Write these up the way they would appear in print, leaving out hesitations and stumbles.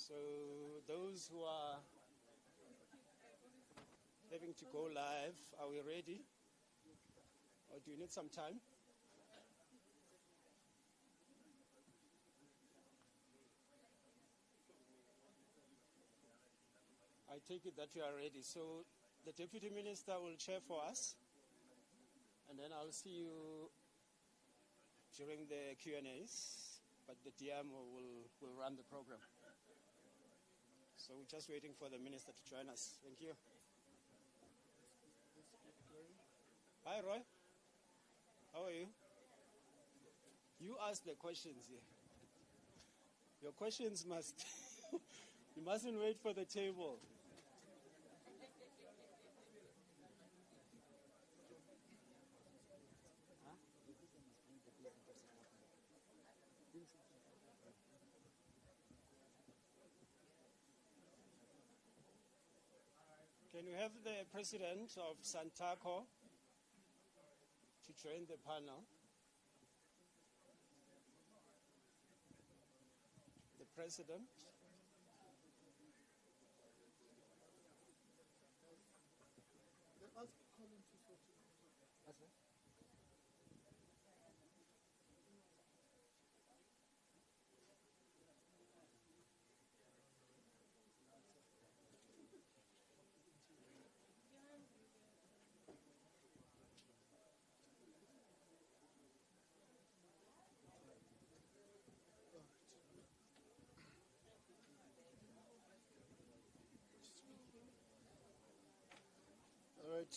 So those who are having to go live, are we ready? Or do you need some time? I take it that you are ready. So the Deputy Minister will chair for us, and then I'll see you during the Q&As, but the DM will run the program. So we're just waiting for the Minister to join us. Thank you. Hi, Roy. How are you? You ask the questions here. Your questions must... you mustn't wait for the table. Can we have the President of Santaco to join the panel? The President.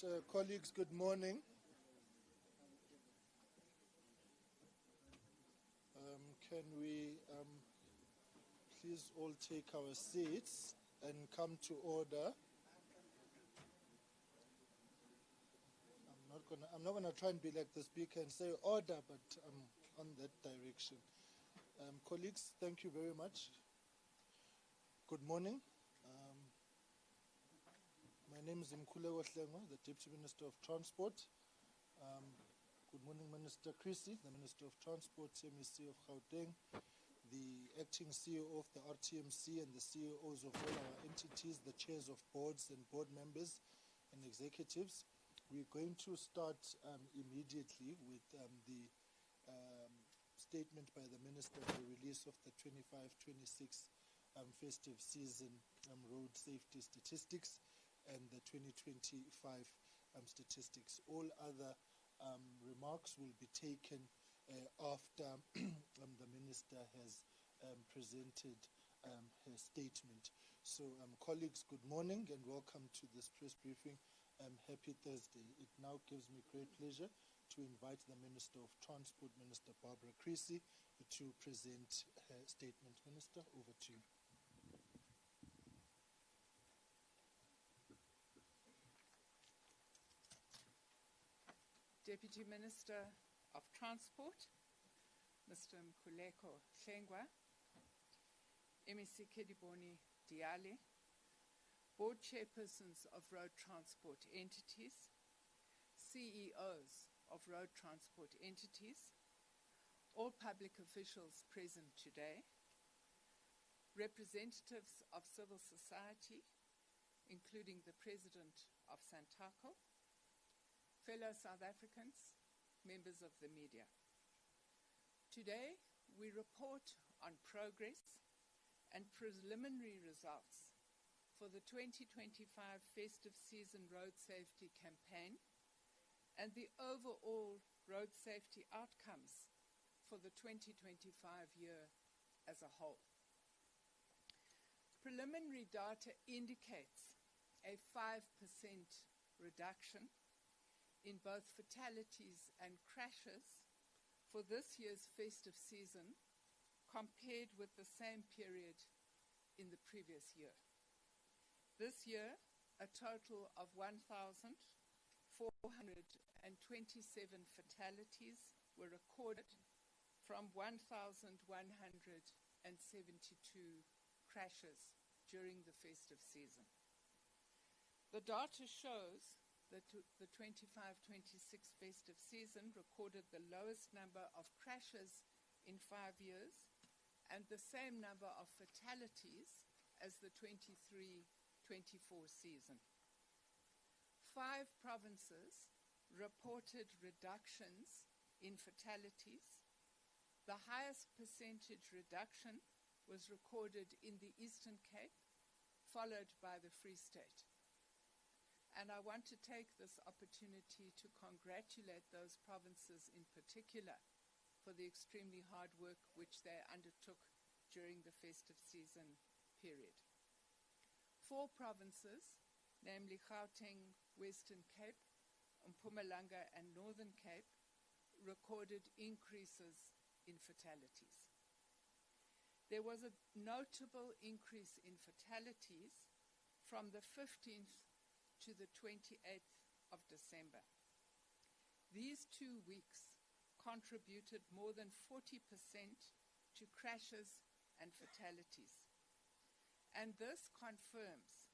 All right, colleagues, good morning. Can we please all take our seats and come to order? I'm not gonna try and be like the speaker and say order, but I'm on that direction. Colleagues, thank you very much. Good morning. My name is Mkhuleko Hlengwa, the Deputy Minister of Transport. Good morning, Minister Chrissy, the Minister of Transport, MEC of Gauteng, the acting CEO of the RTMC and the CEOs of all our entities, the chairs of boards and board members and executives. We're going to start immediately with the statement by the Minister of the release of the 25-26 festive season road safety statistics and the 2025 statistics. All other remarks will be taken after the Minister has presented her statement. So, colleagues, good morning and welcome to this press briefing. Happy Thursday. It now gives me great pleasure to invite the Minister of Transport, Minister Barbara Creecy, to present her statement. Minister, over to you. Deputy Minister of Transport, Mr. Mkhuleko Hlengwa, MEC Kediboni Diale, Board Chairpersons of Road Transport Entities, CEOs of Road Transport Entities, all public officials present today, representatives of civil society, including the President of Santaco, fellow South Africans, members of the media. Today, we report on progress and preliminary results for the 2025 festive season road safety campaign and the overall road safety outcomes for the 2025 year as a whole. Preliminary data indicates a 5% reduction in both fatalities and crashes for this year's festive season compared with the same period in the previous year. This year, a total of 1,427 fatalities were recorded from 1,172 crashes during the festive season. The data shows that the 25-26 festive season recorded the lowest number of crashes in 5 years and the same number of fatalities as the 23-24 season. 5 provinces reported reductions in fatalities. The highest percentage reduction was recorded in the Eastern Cape, followed by the Free State. And I want to take this opportunity to congratulate those provinces in particular for the extremely hard work which they undertook during the festive season period. 4 provinces, namely Gauteng, Western Cape, Mpumalanga, and Northern Cape, recorded increases in fatalities. There was a notable increase in fatalities from the 15th to the 28th of December. These 2 weeks contributed more than 40% to crashes and fatalities. And this confirms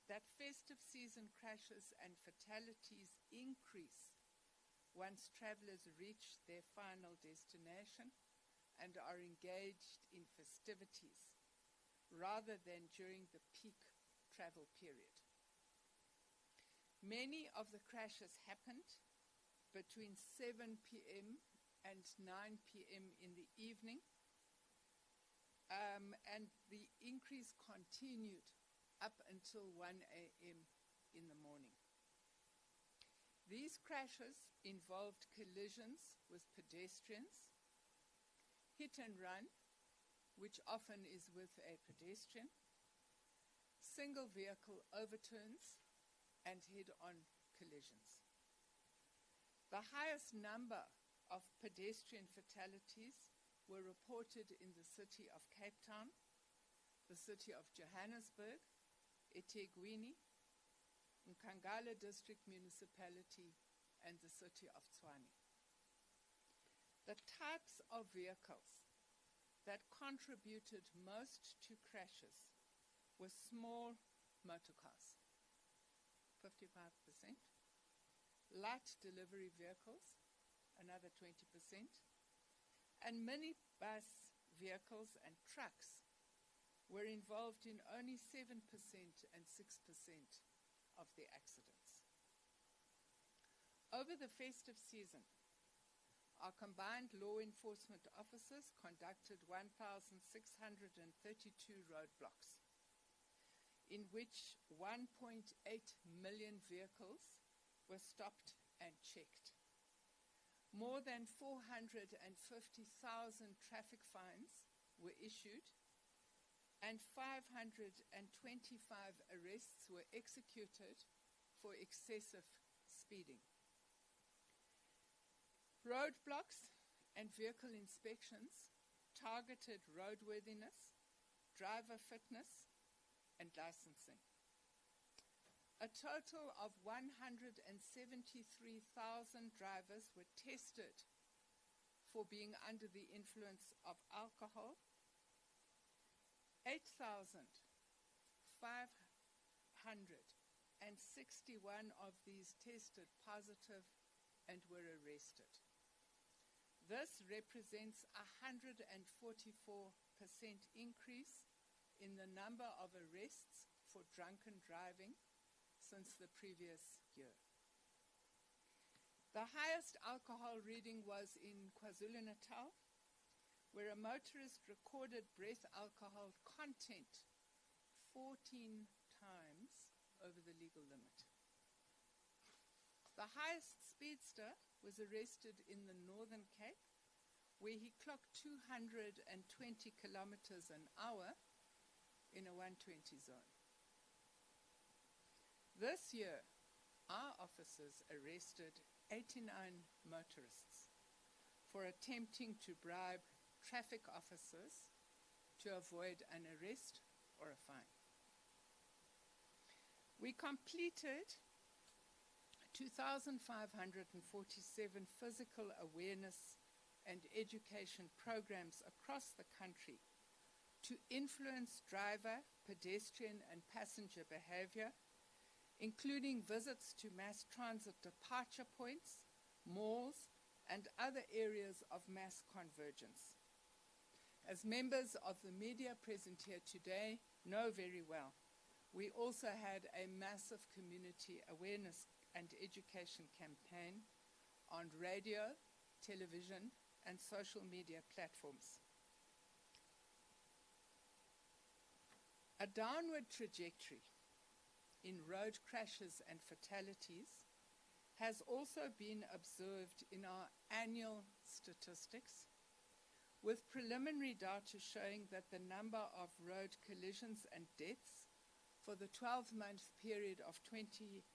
that festive season crashes and fatalities increase once travelers reach their final destination and are engaged in festivities, rather than during the peak travel period. Many of the crashes happened between 7 p.m. and 9 p.m. in the evening, and the increase continued up until 1 a.m. in the morning. These crashes involved collisions with pedestrians, hit and run, which often is with a pedestrian, single vehicle overturns, and head-on collisions. The highest number of pedestrian fatalities were reported in the city of Cape Town, the city of Johannesburg, eThekwini, Nkangala District Municipality, and the city of Tshwane. The types of vehicles that contributed most to crashes were small motorcars, 55%, light delivery vehicles, another 20%, and minibus vehicles and trucks were involved in only 7% and 6% of the accidents. Over the festive season, our combined law enforcement officers conducted 1,632 roadblocks, in which 1.8 million vehicles were stopped and checked. More than 450,000 traffic fines were issued, and 525 arrests were executed for excessive speeding. Roadblocks and vehicle inspections targeted roadworthiness, driver fitness, and licensing. A total of 173,000 drivers were tested for being under the influence of alcohol. 8,561 of these tested positive and were arrested. This represents a 144% increase in the number of arrests for drunken driving since the previous year. The highest alcohol reading was in KwaZulu-Natal, where a motorist recorded breath alcohol content 14 times over the legal limit. The highest speedster was arrested in the Northern Cape, where he clocked 220 kilometers an hour in a 120 zone. This year, our officers arrested 89 motorists for attempting to bribe traffic officers to avoid an arrest or a fine. We completed 2,547 physical awareness and education programs across the country to influence driver, pedestrian, and passenger behavior, including visits to mass transit departure points, malls, and other areas of mass convergence. As members of the media present here today know very well, we also had a massive community awareness and education campaign on radio, television, and social media platforms. A downward trajectory in road crashes and fatalities has also been observed in our annual statistics, with preliminary data showing that the number of road collisions and deaths for the 12-month period of 2025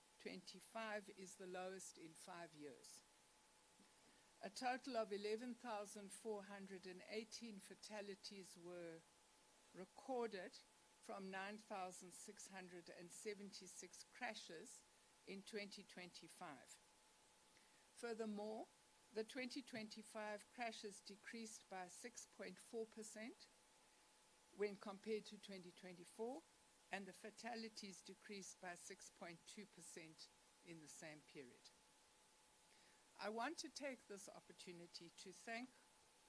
is the lowest in 5 years. A total of 11,418 fatalities were recorded from 9,676 crashes in 2025. Furthermore, the 2025 crashes decreased by 6.4% when compared to 2024, and the fatalities decreased by 6.2% in the same period. I want to take this opportunity to thank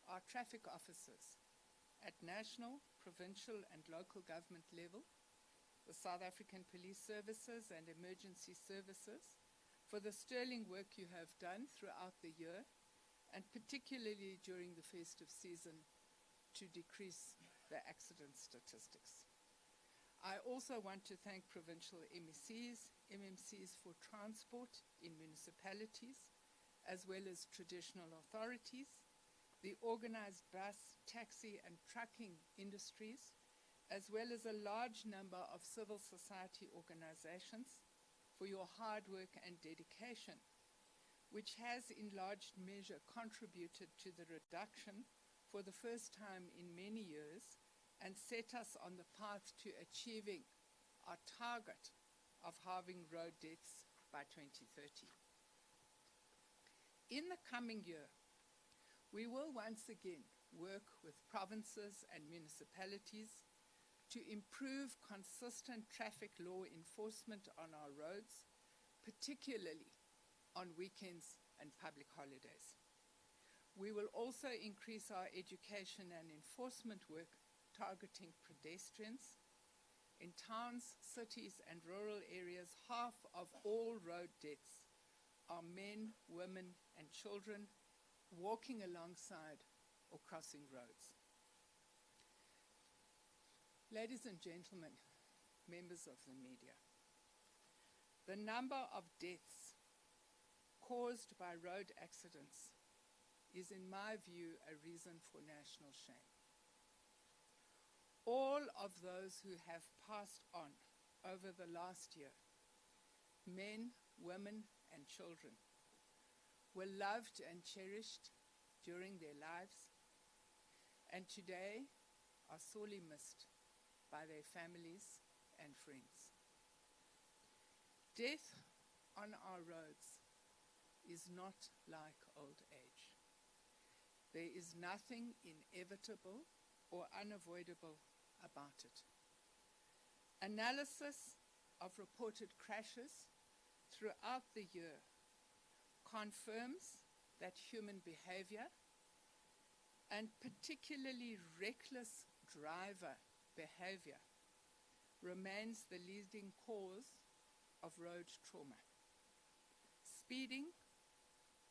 our traffic officers at national, provincial, and local government level, the South African Police Services and Emergency Services, for the sterling work you have done throughout the year, and particularly during the festive season, to decrease the accident statistics. I also want to thank provincial MECs, MMCs for transport in municipalities, as well as traditional authorities, the organized bus, taxi, and trucking industries, as well as a large number of civil society organizations for your hard work and dedication, which has in large measure contributed to the reduction for the first time in many years and set us on the path to achieving our target of halving road deaths by 2030. In the coming year, we will once again work with provinces and municipalities to improve consistent traffic law enforcement on our roads, particularly on weekends and public holidays. We will also increase our education and enforcement work targeting pedestrians. In towns, cities, and rural areas, half of all road deaths are men, women, and children walking alongside or crossing roads. Ladies and gentlemen, members of the media, the number of deaths caused by road accidents is, in my view, a reason for national shame. All of those who have passed on over the last year, men, women, and children, were loved and cherished during their lives, and today are sorely missed by their families and friends. Death on our roads is not like old age. There is nothing inevitable or unavoidable about it. Analysis of reported crashes throughout the year confirms that human behavior, and particularly reckless driver behavior, remains the leading cause of road trauma. Speeding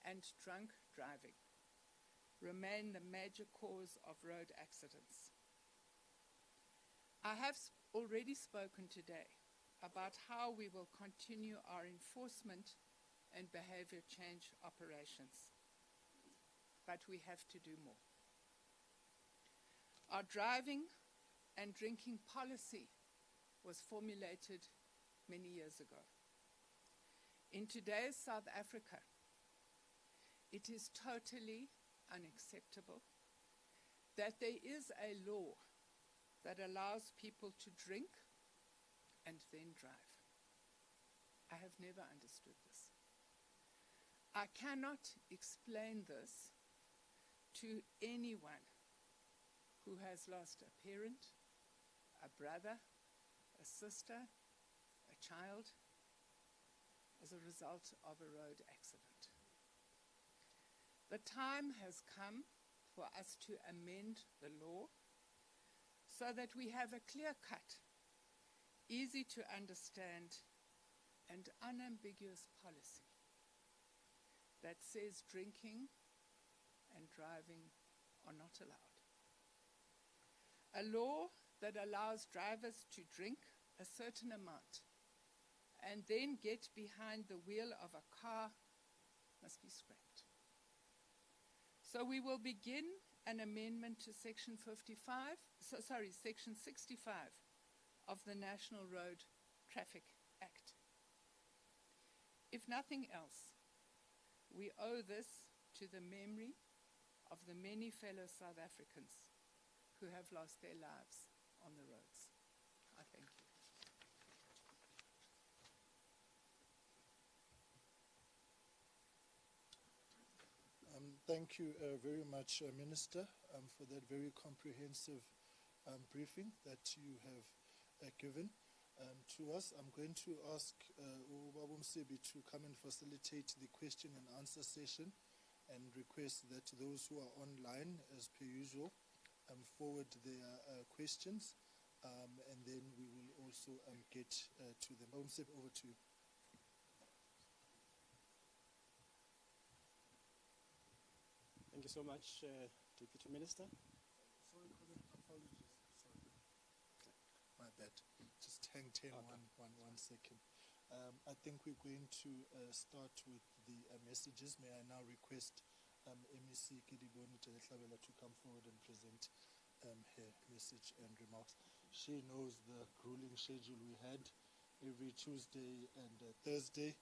and drunk driving remain the major cause of road accidents. I have already spoken today about how we will continue our enforcement and behavior change operations, but we have to do more. Our driving and drinking policy was formulated many years ago. In today's South Africa, it is totally unacceptable that there is a law that allows people to drink and then drive. I have never understood this. I cannot explain this to anyone who has lost a parent, a brother, a sister, a child, as a result of a road accident. The time has come for us to amend the law so that we have a clear-cut easy to understand and unambiguous policy that says drinking and driving are not allowed. A law that allows drivers to drink a certain amount and then get behind the wheel of a car must be scrapped. So we will begin an amendment to Section 65 of the National Road Traffic Act. If nothing else, we owe this to the memory of the many fellow South Africans who have lost their lives on the roads. I thank you. Thank you very much, Minister, for that very comprehensive briefing that you have given to us. I'm going to ask Ubaba Msebi to come and facilitate the question and answer session, and request that those who are online, as per usual, forward their questions, and then we will also get to them. Ubaba Msebi, over to you. Thank you so much, Deputy Minister. Sorry, Colin, apologies. Sorry. Okay. My bad. Just hang 10, Okay. one second. I think we're going to start with the messages. May I now request MEC Kidiboni Tetlabela to come forward and present her message and remarks. She knows the grueling schedule we had. Every Tuesday and Thursday,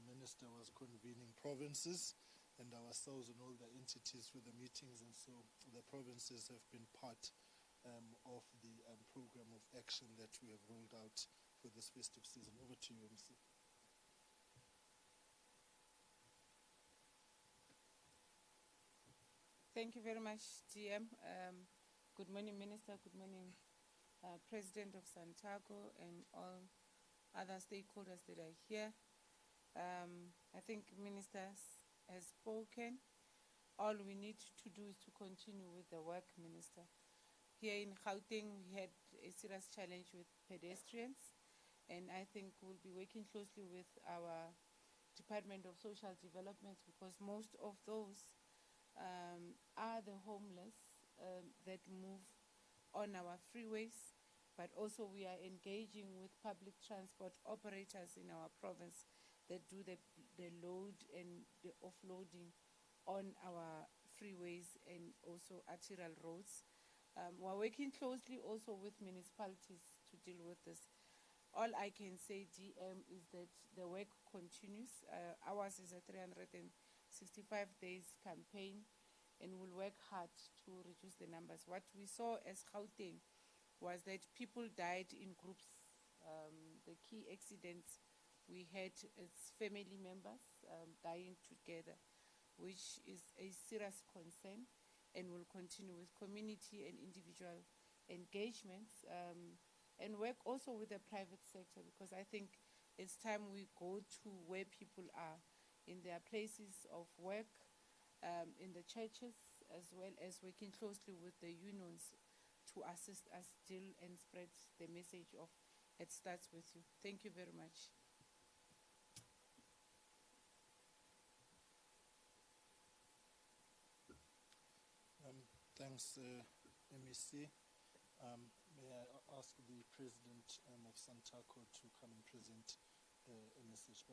Minister was convening provinces and ourselves and all the entities for the meetings, and so the provinces have been part of the program of action that we have rolled out for this festive season. Over to you, MC. Thank you very much, GM. Good morning, Minister. Good morning, President of Santaco and all other stakeholders that are here. I think Minister has spoken. All we need to do is to continue with the work, Minister. Here in Gauteng, we had a serious challenge with pedestrians, and I think we'll be working closely with our Department of Social Development, because most of those are the homeless that move on our freeways, but also we are engaging with public transport operators in our province that do the load and the offloading on our freeways and also arterial roads. We're working closely also with municipalities to deal with this. All I can say, GM, is that the work continues. Ours is a 365 days campaign, and we'll work hard to reduce the numbers. What we saw as Gauteng was that people died in groups. The key accidents we had as family members dying together, which is a serious concern, and will continue with community and individual engagements, and work also with the private sector, because I think it's time we go to where people are, in their places of work, in the churches, as well as working closely with the unions to assist us deal and spread the message of "it starts with you." Thank you very much. Thanks, MEC. May I ask the President of Santaco to come and present a message?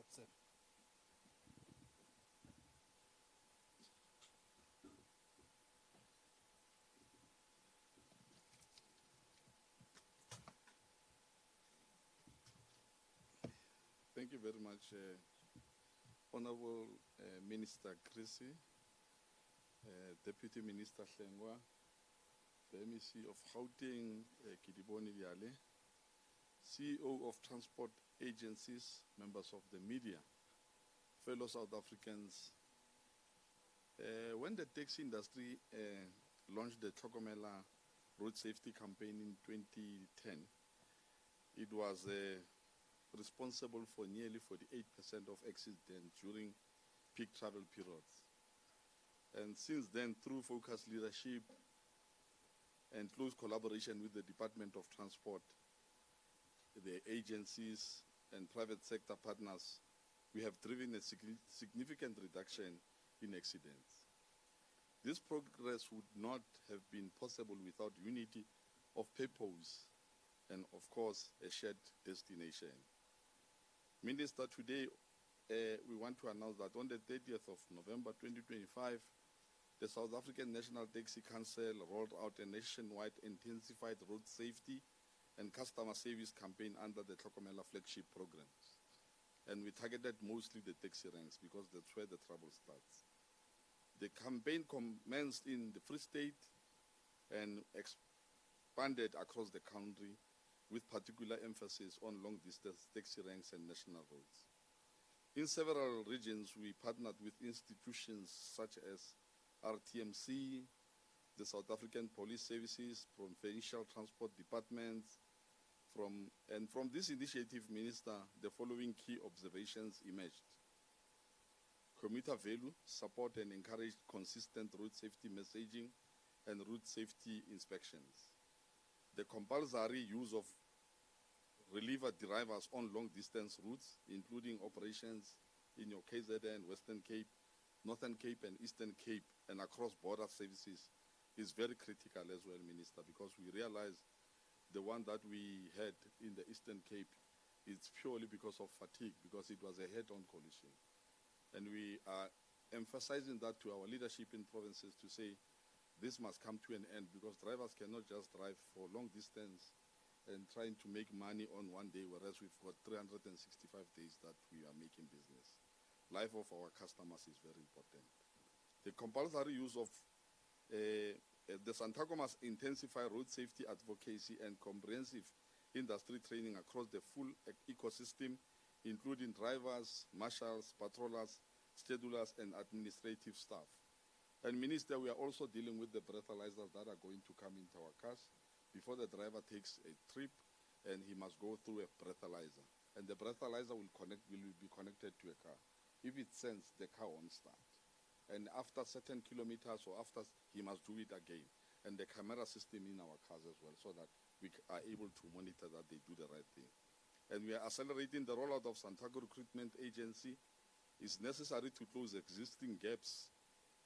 Thank you very much, Honorable Minister Chrissy, Deputy Minister Hlengwa, the MEC of Gauteng, Kidiboni Diale, CEO of Transport Agencies, members of the media, fellow South Africans. When the taxi industry launched the Tlhokomela road safety campaign in 2010, it was responsible for nearly 48% of accidents during peak travel periods. And since then, through focused leadership and close collaboration with the Department of Transport, the agencies and private sector partners, we have driven a significant reduction in accidents. This progress would not have been possible without unity of purpose and, of course, a shared destination. Minister, today we want to announce that on the 30th of November 2025, the South African National Taxi Council rolled out a nationwide intensified road safety and customer service campaign under the Tlhokomela flagship programs. And we targeted mostly the taxi ranks because that's where the trouble starts. The campaign commenced in the Free State and expanded across the country with particular emphasis on long-distance taxi ranks and national roads. In several regions, we partnered with institutions such as RTMC, the South African Police Services, Provincial Transport Departments. From this initiative, Minister, the following key observations emerged. Commuter value, support and encourage consistent road safety messaging and road safety inspections. The compulsory use of reliever drivers on long-distance routes, including operations in your KZN, Western Cape, Northern Cape and Eastern Cape, and across border services, is very critical as well, Minister, because we realize the one that we had in the Eastern Cape is purely because of fatigue, because it was a head-on collision. And we are emphasizing that to our leadership in provinces to say this must come to an end, because drivers cannot just drive for long distance and trying to make money on one day, whereas we've got 365 days that we are making business. Life of our customers is very important. The compulsory use of the Santaco must intensify road safety advocacy and comprehensive industry training across the full ecosystem, including drivers, marshals, patrollers, schedulers, and administrative staff. And Minister, we are also dealing with the breathalyzers that are going to come into our cars before the driver takes a trip, and he must go through a breathalyzer. And the breathalyzer will be connected to a car. If it sends, the car won't start. And after certain kilometers or after, he must do it again. And the camera system in our cars as well, so that we are able to monitor that they do the right thing. And we are accelerating the rollout of Santaco Recruitment Agency. It's necessary to close existing gaps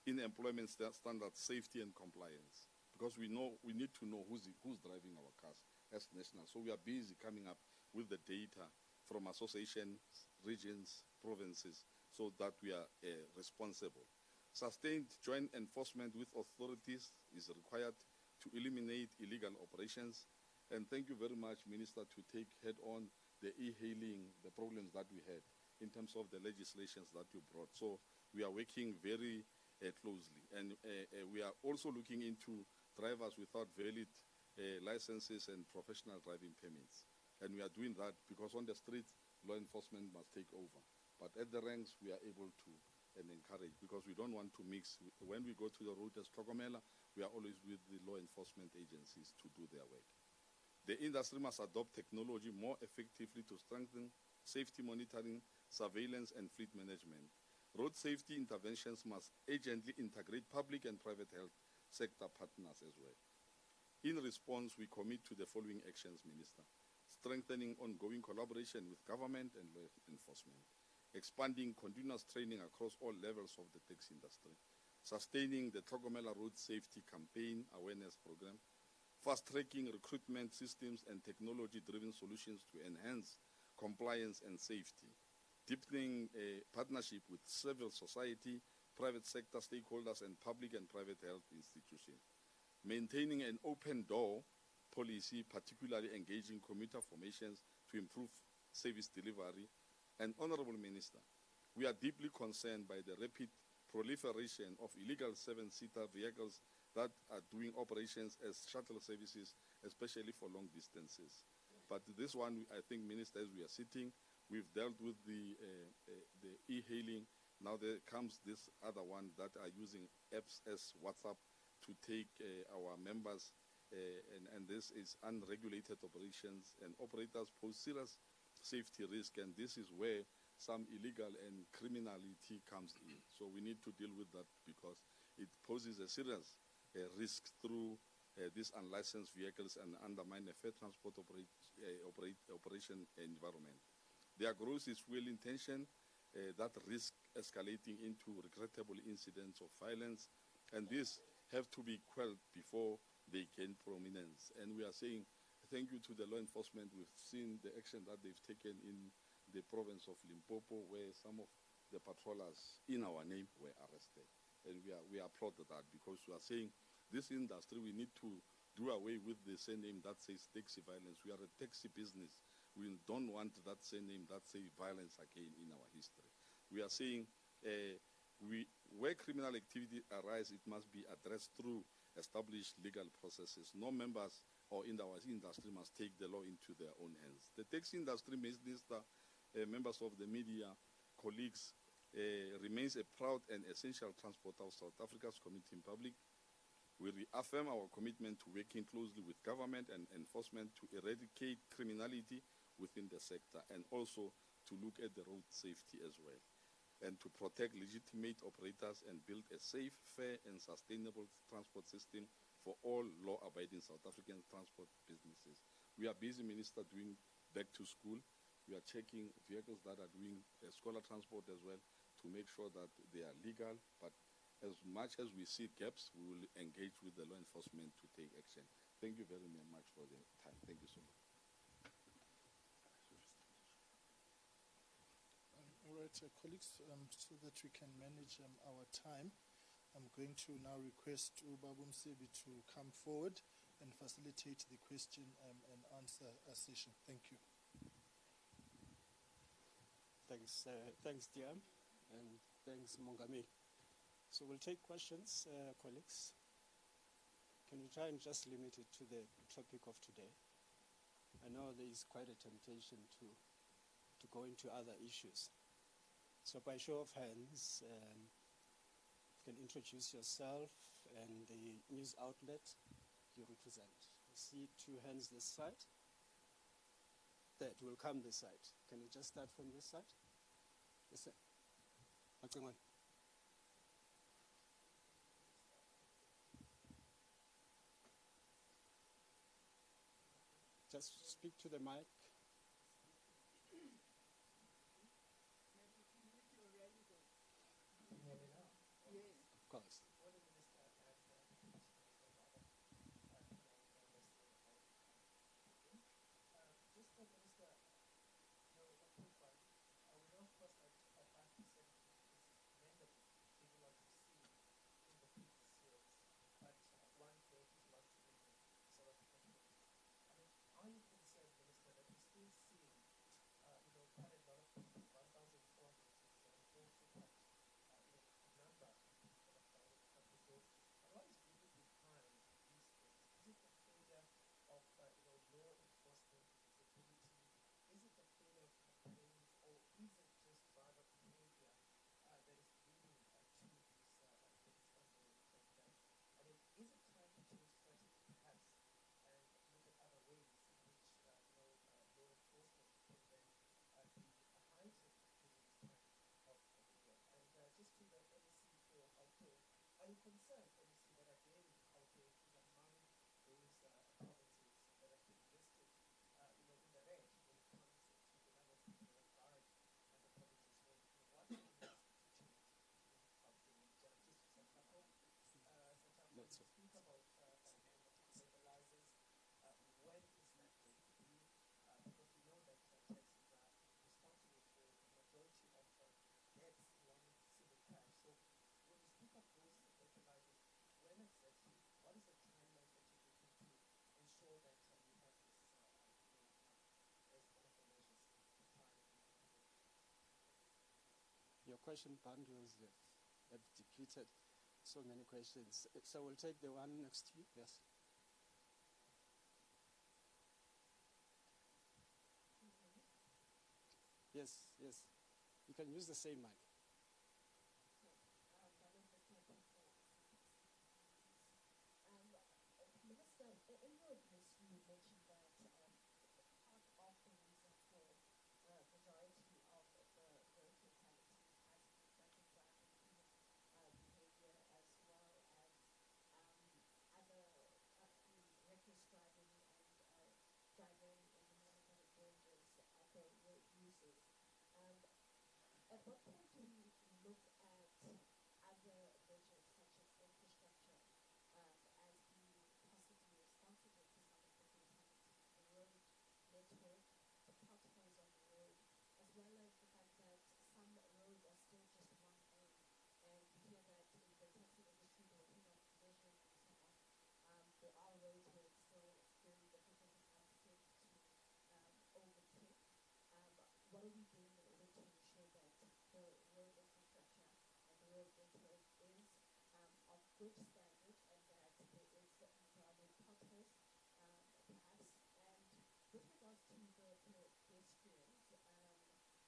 in employment standards, safety and compliance. Because we need to know who's driving our cars as national. So we are busy coming up with the data from associations, regions, provinces, so that we are responsible. Sustained joint enforcement with authorities is required to eliminate illegal operations. And thank you very much, Minister, to take head-on the e-hailing, the problems that we had in terms of the legislations that you brought. So we are working very closely. And we are also looking into drivers without valid licenses and professional driving permits. And we are doing that because on the streets, law enforcement must take over. But at the ranks, we are able to encourage, because we don't want to mix. When we go to the road as Tlhokomela, we are always with the law enforcement agencies to do their work. The industry must adopt technology more effectively to strengthen safety monitoring, surveillance, and fleet management. Road safety interventions must urgently integrate public and private health sector partners as well. In response, we commit to the following actions, Minister. Strengthening ongoing collaboration with government and law enforcement. Expanding continuous training across all levels of the taxi industry. Sustaining the Tlhokomela Road Safety Campaign Awareness Program. Fast-tracking recruitment systems and technology-driven solutions to enhance compliance and safety. Deepening a partnership with civil society, private sector stakeholders, and public and private health institutions. Maintaining an open door policy, particularly engaging commuter formations to improve service delivery. And Honorable Minister, we are deeply concerned by the rapid proliferation of illegal 7-seater vehicles that are doing operations as shuttle services, especially for long distances. But this one, I think, Minister, as we are sitting, we've dealt with the e-hailing. Now there comes this other one that are using apps as WhatsApp to take our members, and this is unregulated operations, and operators pose serious safety risk, and this is where some illegal and criminality comes in. So we need to deal with that because it poses a serious risk through these unlicensed vehicles and undermine a fair transport operation environment. Their growth is fuel intention that risk escalating into regrettable incidents of violence, and these have to be quelled before they gain prominence. And we are saying thank you to the law enforcement. We've seen the action that they've taken in the province of Limpopo, where some of the patrollers in our name were arrested. And we applaud that, because we are saying this industry, we need to do away with the surname that says taxi violence. We are a taxi business. We don't want that surname that says violence again in our history. We are saying where criminal activity arises, it must be addressed through established legal processes. No members or in our industry must take the law into their own hands. The taxi industry minister, members of the media, colleagues, remains a proud and essential transporter of South Africa's community in public. We reaffirm our commitment to working closely with government and enforcement to eradicate criminality within the sector, and also to look at the road safety as well, and to protect legitimate operators and build a safe, fair, and sustainable transport system for all law-abiding South African transport businesses. We are busy, Minister, doing back to school. We are checking vehicles that are doing scholar transport as well to make sure that they are legal, but as much as we see gaps, we will engage with the law enforcement to take action. Thank you very much for the time. Thank you so much. All right, colleagues, so that we can manage our time, I'm going to now request Babu Msebi to come forward and facilitate the question and answer session. Thank you. Thanks, Diam, and thanks, Mongami. So we'll take questions, colleagues. Can we try and just limit it to the topic of today? I know there is quite a temptation to go into other issues. So by show of hands, you can introduce yourself and the news outlet you represent. I see two hands this side. That will come this side. Can we just start from this side? Yes, sir. Just speak to the mic. Of course. Your question bundles have depleted so many questions. So we'll take the one next to you. Yes. Yes, yes. You can use the same mic. Minister, in your address, you mentioned that part of the reason for majority of the road fatalities has been drunken driving, behavior, as well as other reckless driving and driving in the morning at what point do we look at other measures such as infrastructure as being possibly responsible for some of the fatalities, the road network, the potholes on the road, as well as the fact that some roads are still just one lane, and we hear that in the taxi industry they're working on measures and so on. There are roads where it's still very difficult and unsafe to overtake. What are we doing in order to ensure that the road infrastructure and the road network is of good standard, and that there are no potholes, perhaps? And with regards to the pedestrians,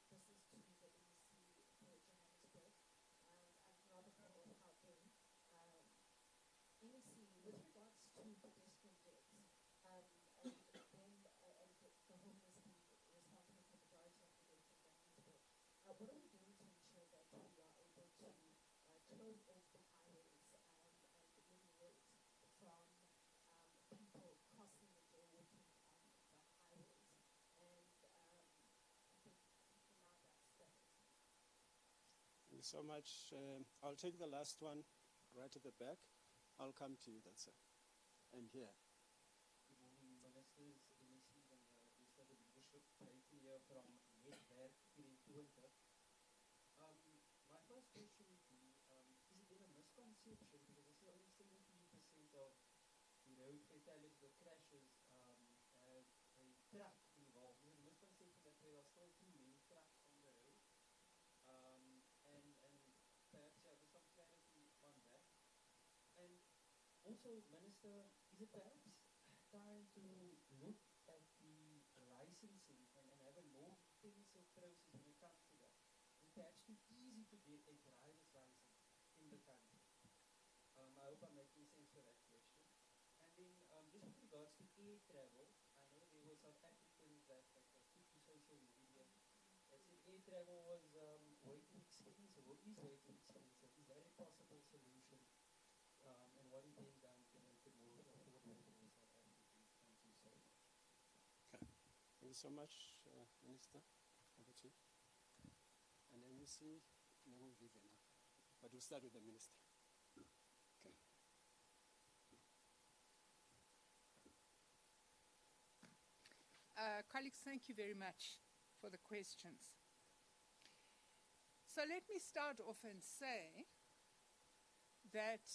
this is to the MEC for Johannesburg. I'm rather from North Gauteng. MEC, with regards to pedestrian deaths, and the homeless being responsible for the majority of the deaths in Johannesburg, what are we doing to ensure that we are able to close off the highways and many roads from people crossing and jaywalking on the highways? And I think for now that's it. Thank you so much. I'll take the last one right at the back. I'll come to you, that's it. And here. Good morning, ministers, MECs, and the rest of the leadership. Clayton here from Netwerk 24. My first question would be, is it then a misconception, because I see only 17% of the road fatalities or crashes have a truck involved? Is it a misconception that there are still too many trucks on the road? And perhaps just some clarity on that. And also, Minister, is it perhaps time to look at the licensing and have a more intensive process when it comes to that? It's perhaps too easy to get a driver's license in the country. I hope I'm making sense for that question. And then just with regards to air travel, I know there were South Africans that took to social media that said air travel was way too expensive, or is way too expensive. Is that a possible solution? And what is being done to make it more affordable for South Africans? Thank you so much. Okay. Thank you so much, Minister. Over to you. And then we see Vivian. But we'll start with the Minister. Okay. Colleagues, thank you very much for the questions. So let me start off and say that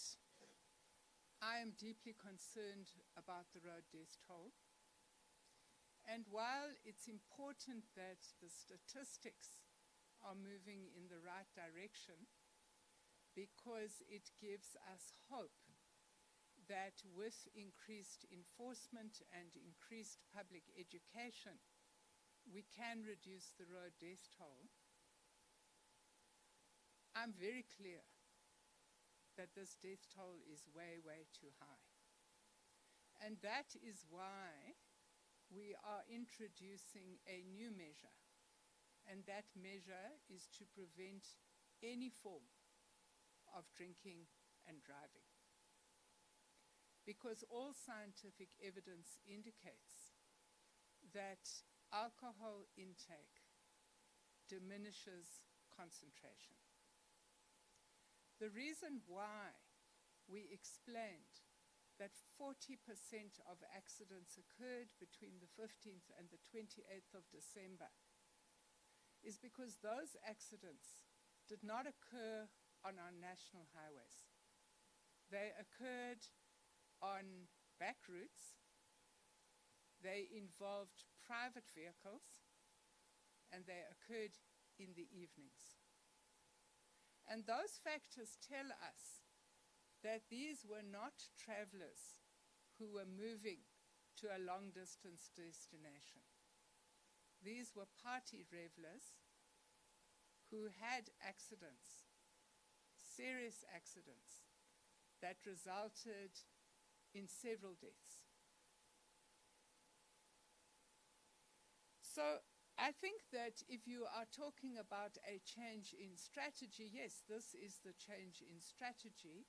I am deeply concerned about the road death toll. And while it's important that the statistics are moving in the right direction, because it gives us hope that with increased enforcement and increased public education, we can reduce the road death toll, I'm very clear that this death toll is way, way too high. And that is why we are introducing a new measure. And that measure is to prevent any form of drinking and driving. Because all scientific evidence indicates that alcohol intake diminishes concentration. The reason why we explained that 40% of accidents occurred between the 15th and the 28th of December is because those accidents did not occur on our national highways. They occurred on back routes, they involved private vehicles, and they occurred in the evenings. And those factors tell us that these were not travelers who were moving to a long-distance destination. These were party revelers who had accidents, serious accidents, that resulted in several deaths. So I think that if you are talking about a change in strategy, yes, this is the change in strategy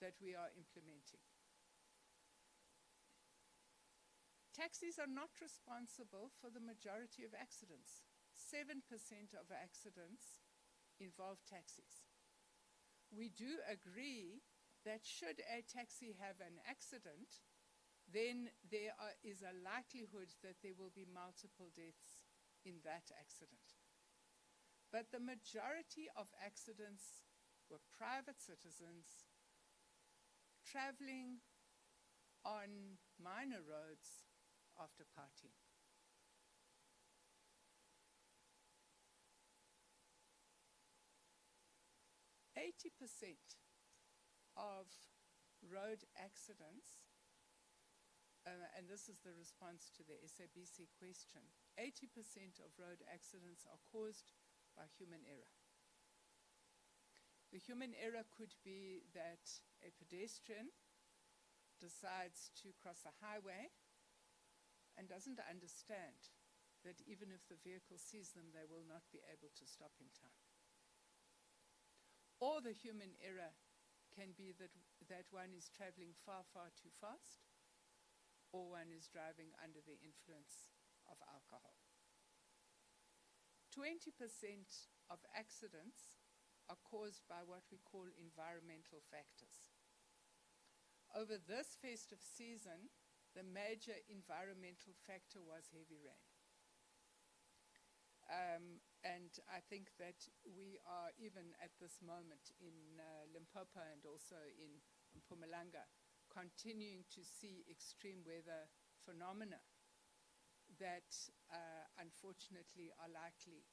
that we are implementing. Taxis are not responsible for the majority of accidents. 7% of accidents involve taxis. We do agree that should a taxi have an accident, then there is a likelihood that there will be multiple deaths in that accident. But the majority of accidents were private citizens traveling on minor roads after partying. % of road accidents, and this is the response to the SABC question, 80% of road accidents are caused by human error. The human error could be that a pedestrian decides to cross a highway and doesn't understand that even if the vehicle sees them, they will not be able to stop in time. Or the human error can be that one is traveling far, far too fast, or one is driving under the influence of alcohol. 20% of accidents are caused by what we call environmental factors. Over this festive season, the major environmental factor was heavy rain. And I think that we are, even at this moment in Limpopo and also in Mpumalanga, continuing to see extreme weather phenomena that unfortunately are likely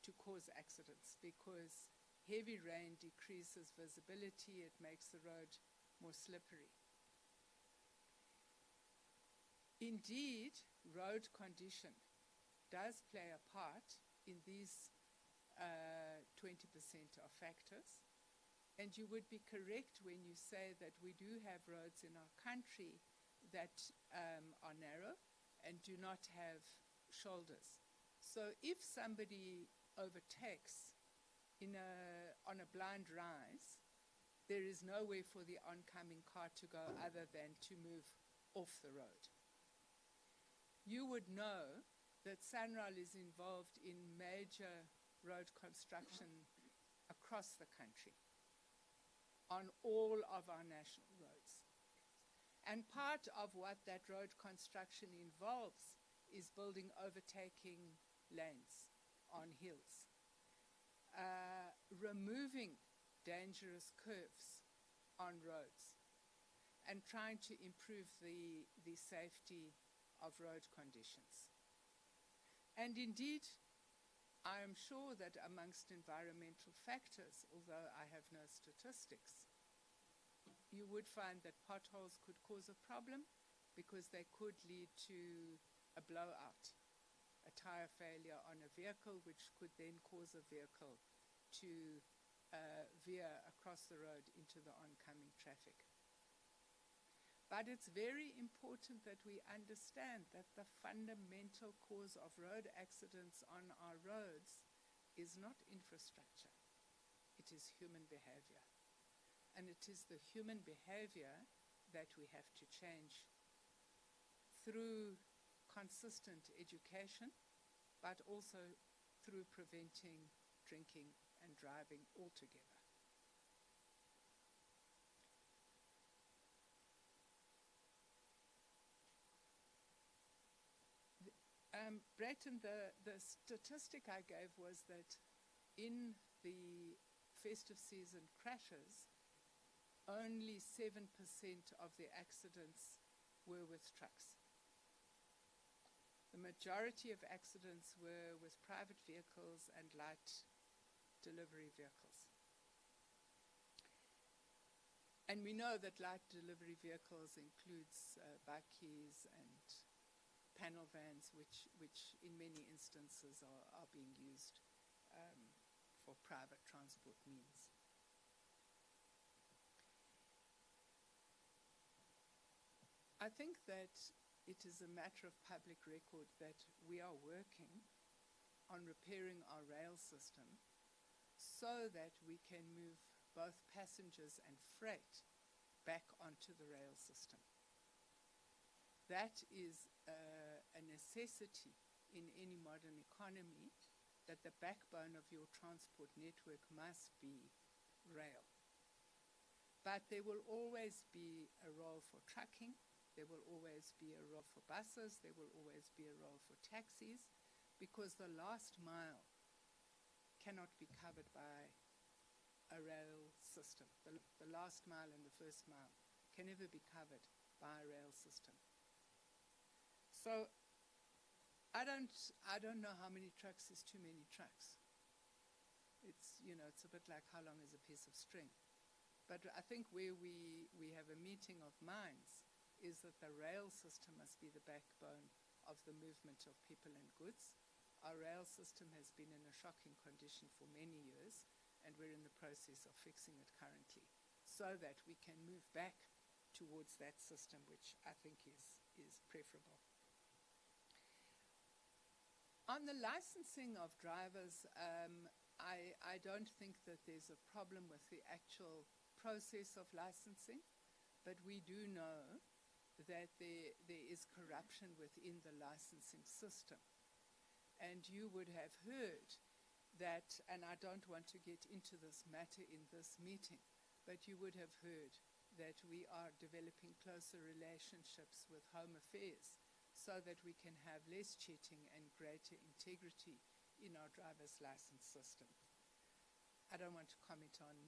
to cause accidents, because heavy rain decreases visibility, it makes the road more slippery. Indeed, road condition does play a part in these 20% of factors. And you would be correct when you say that we do have roads in our country that are narrow and do not have shoulders. So if somebody overtakes on a blind rise, there is no way for the oncoming car to go other than to move off the road. You would know that SANRAL is involved in major road construction across the country on all of our national roads. And part of what that road construction involves is building overtaking lanes on hills, removing dangerous curves on roads, and trying to improve the safety of road conditions. And indeed, I am sure that amongst environmental factors, although I have no statistics, you would find that potholes could cause a problem because they could lead to a blowout, a tire failure on a vehicle, which could then cause a vehicle to veer across the road into the oncoming traffic. But it's very important that we understand that the fundamental cause of road accidents on our roads is not infrastructure. It is human behavior. And it is the human behavior that we have to change through consistent education, but also through preventing drinking and driving altogether. Brayton, the statistic I gave was that in the festive season crashes, only 7% of the accidents were with trucks. The majority of accidents were with private vehicles and light delivery vehicles. And we know that light delivery vehicles includes bakkies and panel vans, which in many instances are being used for private transport means. I think that it is a matter of public record that we are working on repairing our rail system so that we can move both passengers and freight back onto the rail system. That is a necessity in any modern economy that the backbone of your transport network must be rail. But there will always be a role for trucking, there will always be a role for buses, there will always be a role for taxis, because the last mile cannot be covered by a rail system. The last mile and the first mile can never be covered by a rail system. So I don't know how many trucks is too many trucks. It's, you know, it's a bit like how long is a piece of string. But I think where we have a meeting of minds is that the rail system must be the backbone of the movement of people and goods. Our rail system has been in a shocking condition for many years, and we're in the process of fixing it currently so that we can move back towards that system, which I think is preferable. On the licensing of drivers, I don't think that there's a problem with the actual process of licensing, but we do know that there is corruption within the licensing system. And you would have heard that, and I don't want to get into this matter in this meeting, but you would have heard that we are developing closer relationships with Home Affairs so that we can have less cheating and greater integrity in our driver's license system. I don't want to comment on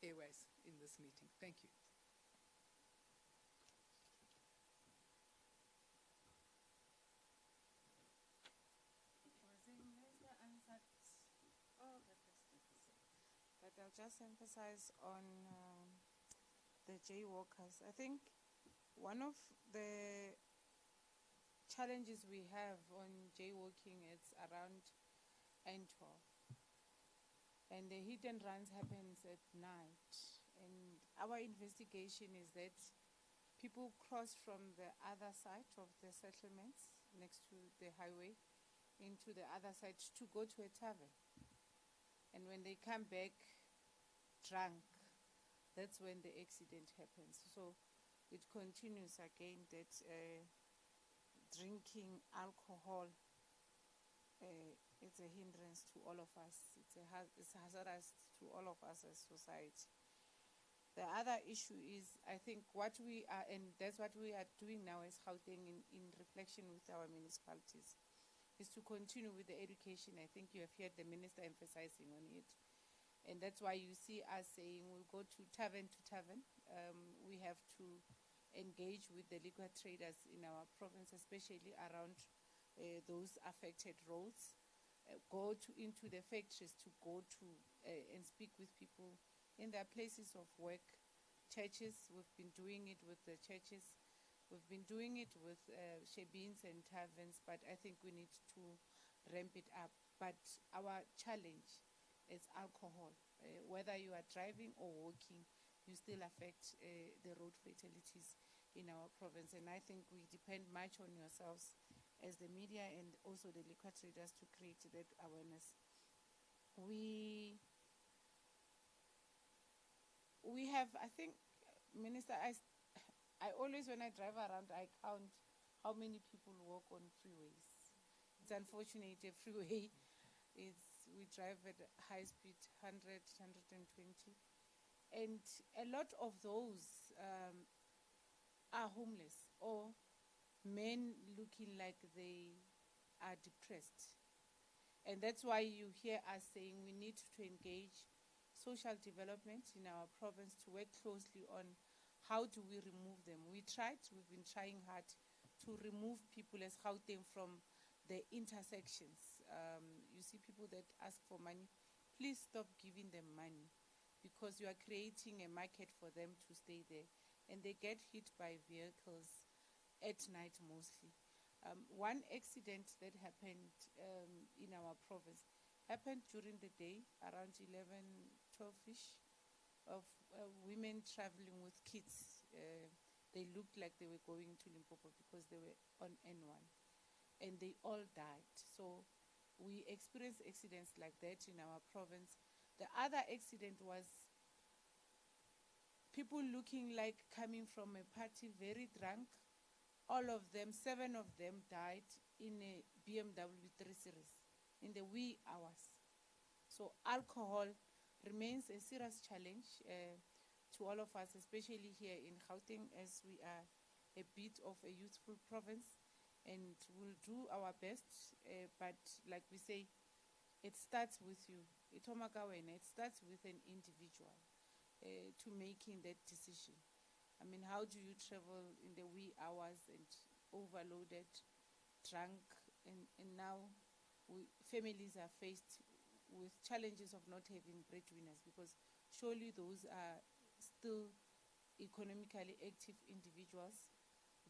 airways in this meeting. Thank you. But I'll just emphasize on the jaywalkers. I think one of the challenges we have on jaywalking is around N12. And the hit and runs happens at night. And our investigation is that people cross from the other side of the settlements next to the highway into the other side to go to a tavern. And when they come back drunk, that's when the accident happens. So it continues again that drinking alcohol it's a hindrance to all of us. It's hazardous to all of us as society. The other issue is, I think what we are, and that's what we are doing now as Gauteng in reflection with our municipalities, is to continue with the education. I think you have heard the minister emphasizing on it. And that's why you see us saying we'll go to tavern. We have to engage with the liquor traders in our province, especially around those affected roads. Go into the factories to go to and speak with people in their places of work. Churches, we've been doing it with the churches. We've been doing it with shebins and taverns, but I think we need to ramp it up. But our challenge is alcohol. Whether you are driving or walking, you still affect the road fatalities in our province. And I think we depend much on yourselves as the media and also the liquor traders to create that awareness. We have, I think, Minister, I always, when I drive around, I count how many people walk on freeways. It's unfortunate, a freeway we drive at high speed, 100, 120. And a lot of those are homeless or men looking like they are depressed. And that's why you hear us saying we need to engage social development in our province to work closely on how do we remove them. We've been trying hard to remove people as Gauteng from the intersections. You see people that ask for money, please stop giving them money because you are creating a market for them to stay there. And they get hit by vehicles at night mostly. One accident that happened in our province happened during the day around 11, 12-ish of women traveling with kids. They looked like they were going to Limpopo because they were on N1 and they all died. So we experienced accidents like that in our province. The other accident was people looking like coming from a party very drunk. All of them, 7 of them died in a BMW 3 Series. in the wee hours. So alcohol remains a serious challenge to all of us, especially here in Gauteng, as we are a bit of a youthful province, and we'll do our best, but like we say, it starts with you. It starts with an individual to making that decision. I mean, how do you travel in the wee hours and overloaded, drunk, and now families are faced with challenges of not having breadwinners, because surely those are still economically active individuals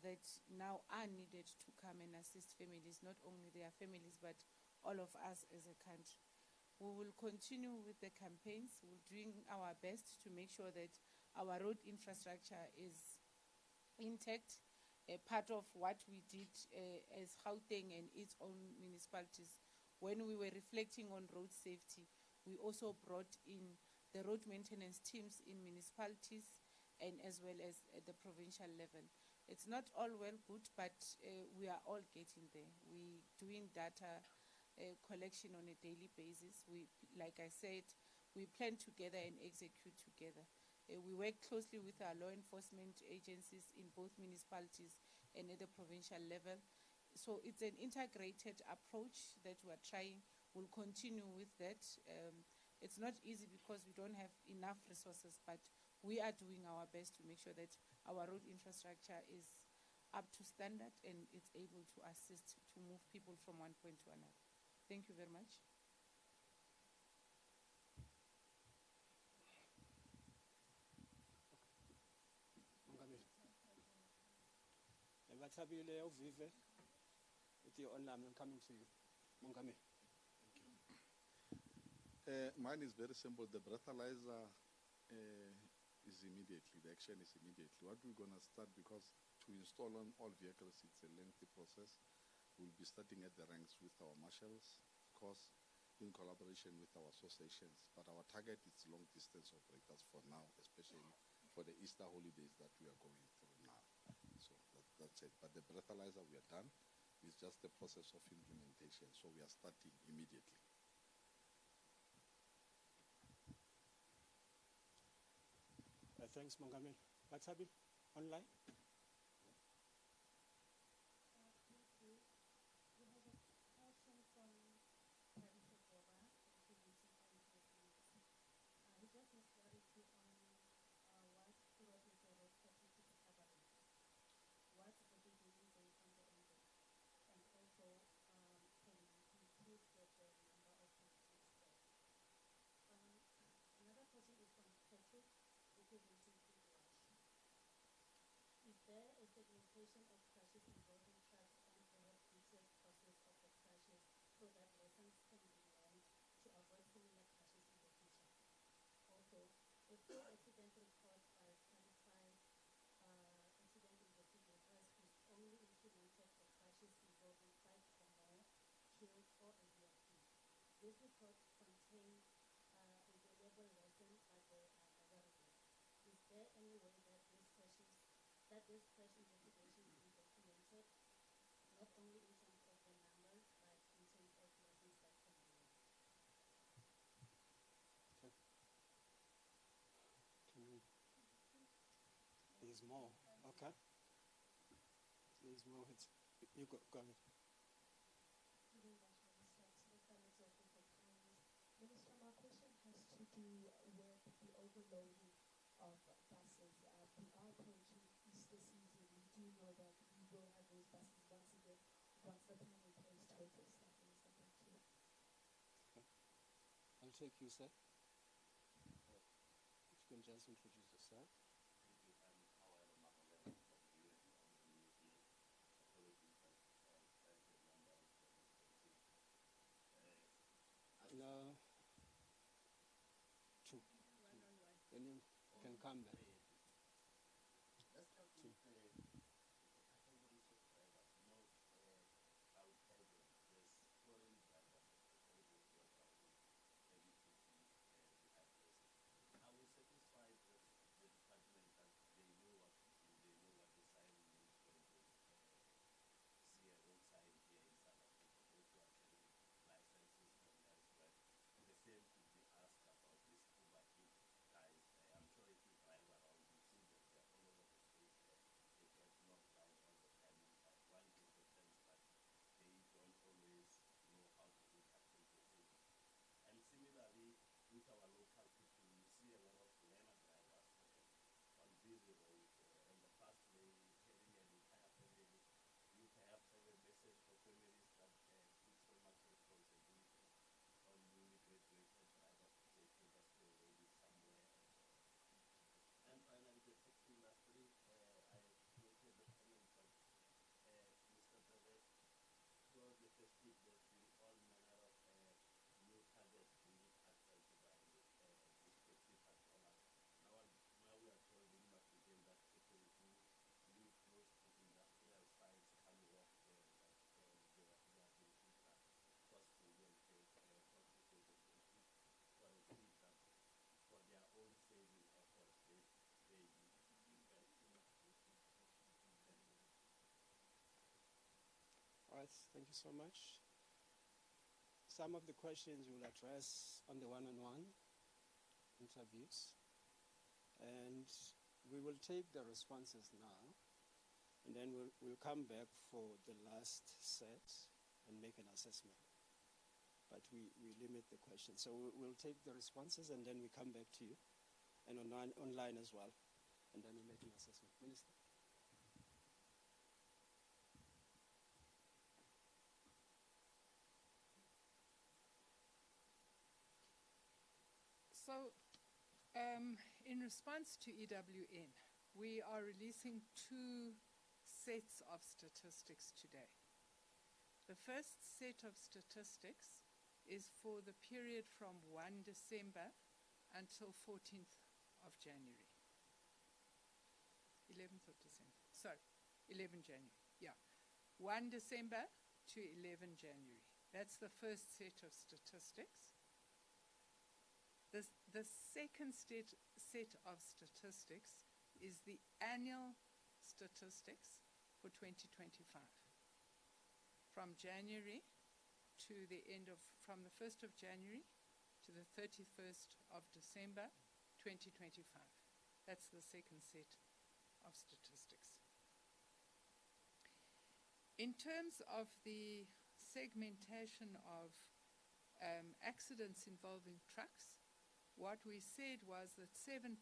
that now are needed to come and assist families, not only their families, but all of us as a country. We will continue with the campaigns. We're doing our best to make sure that our road infrastructure is intact. Part of what we did as Gauteng and its own municipalities, when we were reflecting on road safety, we also brought in the road maintenance teams in municipalities and as well as at the provincial level. It's not all well good, but we are all getting there. We're doing data collection on a daily basis. Like I said, we plan together and execute together. We work closely with our law enforcement agencies in both municipalities and at the provincial level. So it's an integrated approach that we're trying. We'll continue with that. It's not easy because we don't have enough resources, but we are doing our best to make sure that our road infrastructure is up to standard and it's able to assist to move people from one point to another. Thank you very much. Bathabile uvive with your online. I'm coming to you. Mongame. Mine is very simple. The breathalyzer is immediately. The action is immediately. What we're going to start, because to install on all vehicles, it's a lengthy process. We'll be starting at the ranks with our marshals, of course, in collaboration with our associations. But our target is long distance operators for now, especially for the Easter holidays that we are going through now. So that's it. But the breathalyzer, we are done. It's just the process of implementation. So we are starting immediately. Thanks, Mongame. Batsabi, online. Thank you. We have a question from Private Goba, contributing on his news. He just needs clarity on what kilometer road statistics coverage. What's the beginning date and the end date? And also, can you please get the number of victims there? Another question is from Festive, representing Pretoria. Is there a segmentation of crashes involving trucks and perhaps detailed process of the crashes so that lessons can be learned to avoid similar crashes in the future? Also, the full accident report clarified accident investigators whose only implemented for crashes involving 5 or more killed or ADRP. This report contains a valuable lesson, but there are other regrets. Is there any way that this crash investigation be documented, not only in terms of the numbers, but in terms of lessons that can be learned? Okay. There's more. Okay. There's more. You go ahead. Minister, my question has to do with the overloading of buses. We are approaching Easter season. We do know that we will have those buses once again, once the plan in place to address that, Minister. Thank you. Okay. I'll take you, sir. If you can just introduce yourself. No. Two. Then you can come back. Let's start with categories of drivers. There's foreign drivers that also go around maybe putting the address. Are we satisfied with the department that they know what to do, they know what the sign means when they see a road sign here in South Africa, those who are carrying licenses Yes, thank you so much. Some of the questions we'll address on the one-on-one interviews, and we will take the responses now, and then we'll come back for the last set and make an assessment. But we limit the questions. So we'll take the responses, and then we come back to you, and online as well, and then we make an assessment. Minister? So, in response to EWN, we are releasing 2 sets of statistics today. The first set of statistics is for the period from 1 December until 14th of January. 11th of December, sorry, 11 January, yeah. 1 December to 11 January. That's the first set of statistics. The second set of statistics is the annual statistics for 2025. From January to the end of, from the 1st of January to the 31st of December 2025. That's the second set of statistics. In terms of the segmentation of accidents involving trucks, what we said was that 7%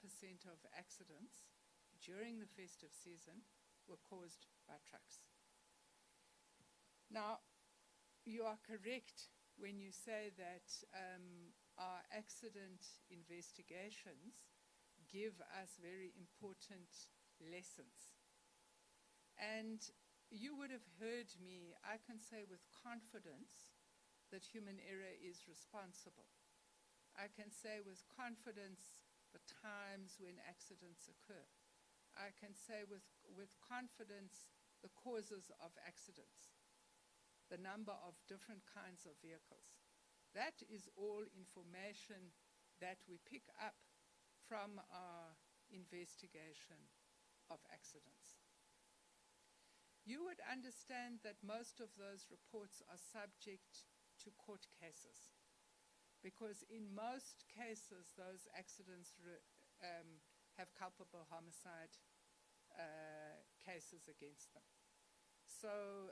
of accidents during the festive season were caused by trucks. Now, you are correct when you say that our accident investigations give us very important lessons. And you would have heard me, I can say with confidence that human error is responsible. I can say with confidence the times when accidents occur. I can say with confidence the causes of accidents, the number of different kinds of vehicles. That is all information that we pick up from our investigation of accidents. You would understand that most of those reports are subject to court cases, because in most cases those accidents have culpable homicide cases against them. So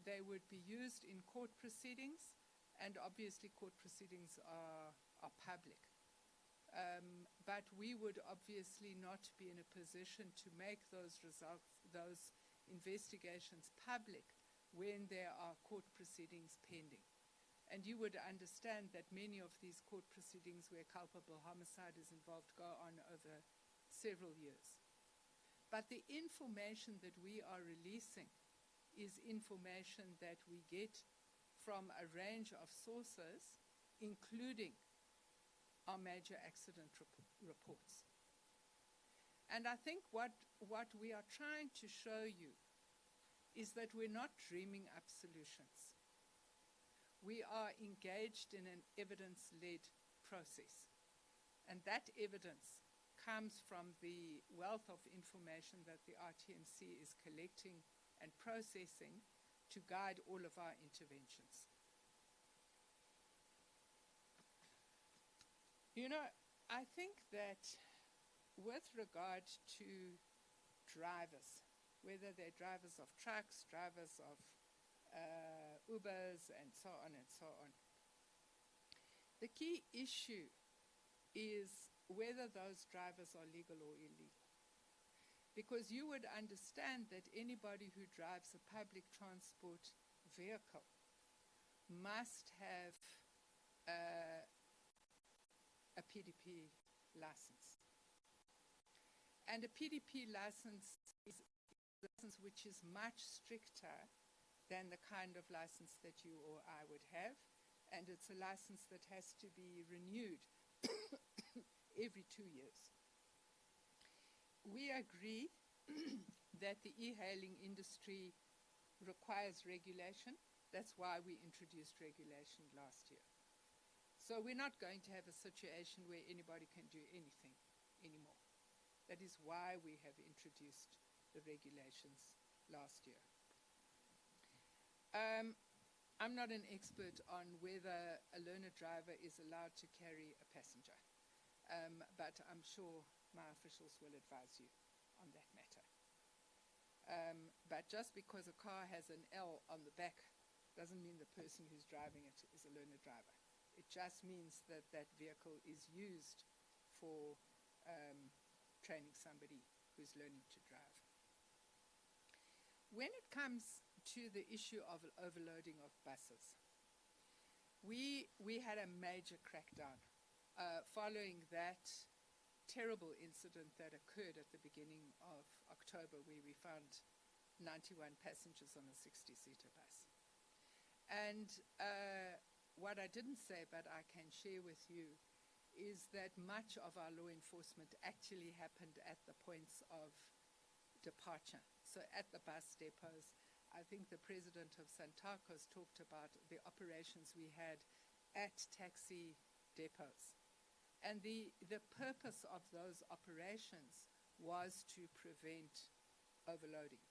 they would be used in court proceedings, and obviously court proceedings are public. But we would obviously not be in a position to make those results, those investigations public when there are court proceedings pending. And you would understand that many of these court proceedings where culpable homicide is involved go on over several years. But the information that we are releasing is information that we get from a range of sources, including our major accident reports. And I think what we are trying to show you is that we're not dreaming up solutions. We are engaged in an evidence-led process. And that evidence comes from the wealth of information that the RTMC is collecting and processing to guide all of our interventions. You know, I think that with regard to drivers, whether they're drivers of trucks, drivers of Ubers, and so on and so on, the key issue is whether those drivers are legal or illegal. Because you would understand that anybody who drives a public transport vehicle must have a PDP license. And a PDP license is a license which is much stricter than the kind of license that you or I would have, and it's a license that has to be renewed every 2 years. We agree that the e-hailing industry requires regulation. That's why we introduced regulation last year. So we're not going to have a situation where anybody can do anything anymore. That is why we have introduced the regulations last year. I'm not an expert on whether a learner driver is allowed to carry a passenger, but I'm sure my officials will advise you on that matter. But just because a car has an L on the back doesn't mean the person who's driving it is a learner driver. It just means that that vehicle is used for training somebody who's learning to drive. When it comes to the issue of overloading of buses, we had a major crackdown following that terrible incident that occurred at the beginning of October, where we found 91 passengers on a 60-seater bus. And what I didn't say, but I can share with you, is that much of our law enforcement actually happened at the points of departure. So at the bus depots, I think the president of Santakos talked about the operations we had at taxi depots. And the purpose of those operations was to prevent overloading,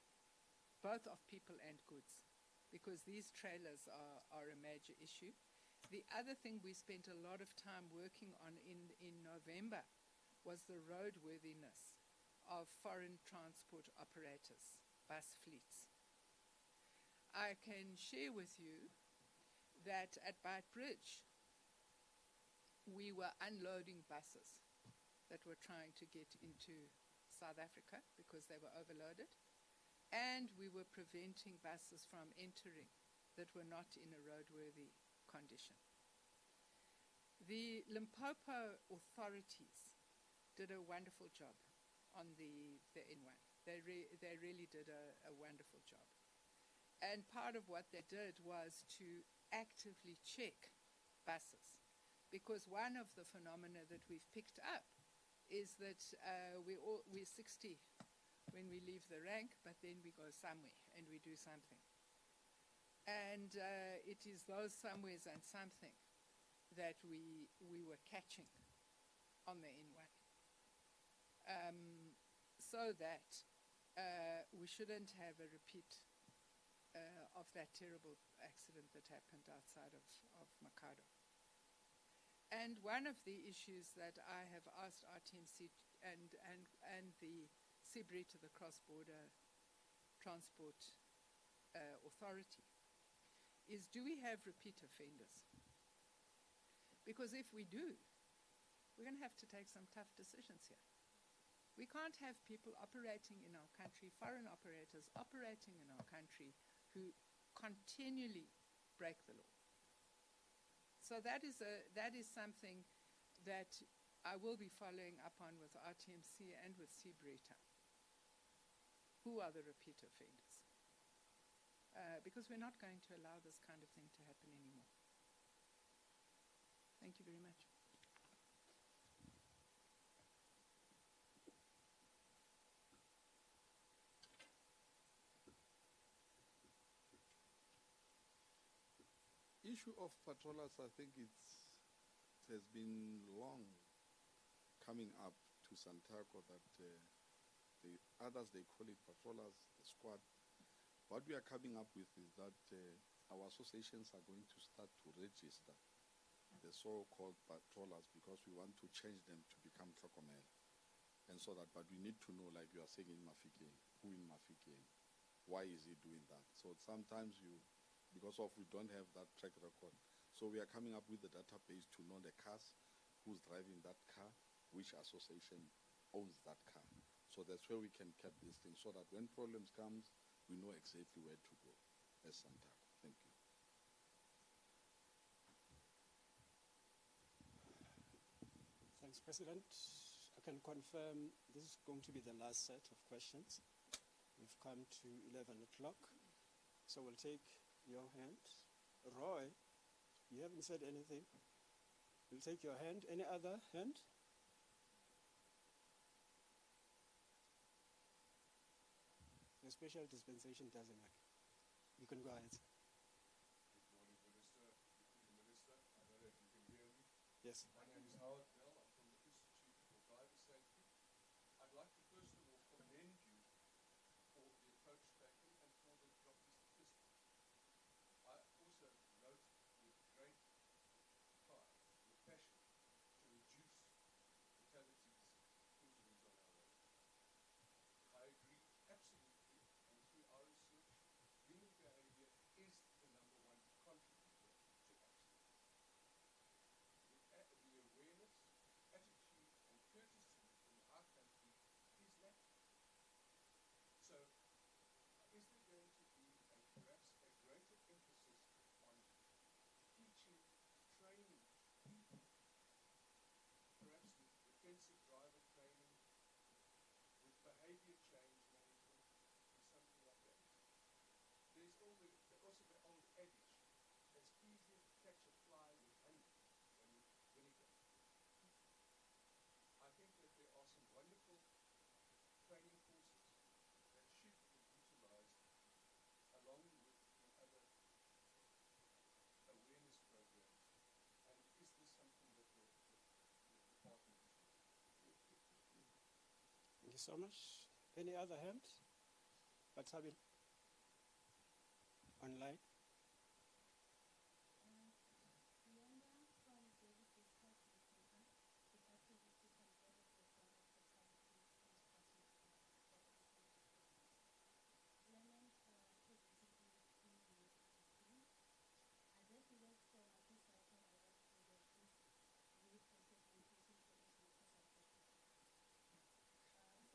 both of people and goods, because these trailers are a major issue. The other thing we spent a lot of time working on in November was the roadworthiness of foreign transport operators, bus fleets. I can share with you that at Byte Bridge, we were unloading buses that were trying to get into South Africa because they were overloaded, and we were preventing buses from entering that were not in a roadworthy condition. The Limpopo authorities did a wonderful job on the N1. They really did a wonderful job. And part of what they did was to actively check buses, because one of the phenomena that we've picked up is that we're 60 when we leave the rank, but then we go somewhere and we do something. And it is those somewheres and something that we were catching on the N1. So that we shouldn't have a repeat of that terrible accident that happened outside of Makado. And one of the issues that I have asked RTMC and the CBRI, the Cross-Border Transport Authority, is, do we have repeat offenders? Because if we do, we're going to have to take some tough decisions here. We can't have people operating in our country, foreign operators operating in our country, who continually break the law. So that is something that I will be following up on with RTMC and with CBRI. Who are the repeat offenders? Because we're not going to allow this kind of thing to happen anymore. Thank you very much. Issue of patrollers, I think it has been long coming up to Santaco that the others, they call it patrollers, the squad. What we are coming up with is that our associations are going to start to register the so-called patrollers, because we want to change them to become Tlokomela. And so that, but we need to know, like you are saying in Mafikeng, who in Mafikeng, why is he doing that? So sometimes because we don't have that track record. So we are coming up with the database to know the cars, who's driving that car, which association owns that car. So that's where we can cap these things, so that when problems comes, we know exactly where to go as Santaco. Thank you. Thanks, President. I can confirm this is going to be the last set of questions. We've come to 11 o'clock, so we'll take your hand. Roy, you haven't said anything. We'll take your hand. Any other hand? The special dispensation doesn't work. You can go ahead. Good morning, Minister, Deputy Minister. I don't know if you can hear me. Yes. My name is Howard Bell. I'm from the Institute for Driver Safety. I'd like to first of all commend you for the approach taken and for the drop the statistics. you so much. Any other hand? What's happening? Online? Leander from Davis is quite newspaper. If I could just to convert of the gender fatalities and crossing for the December statement. Clement previously in the I just needed for my cycle I work for the reposted increasing solutions for South Africa.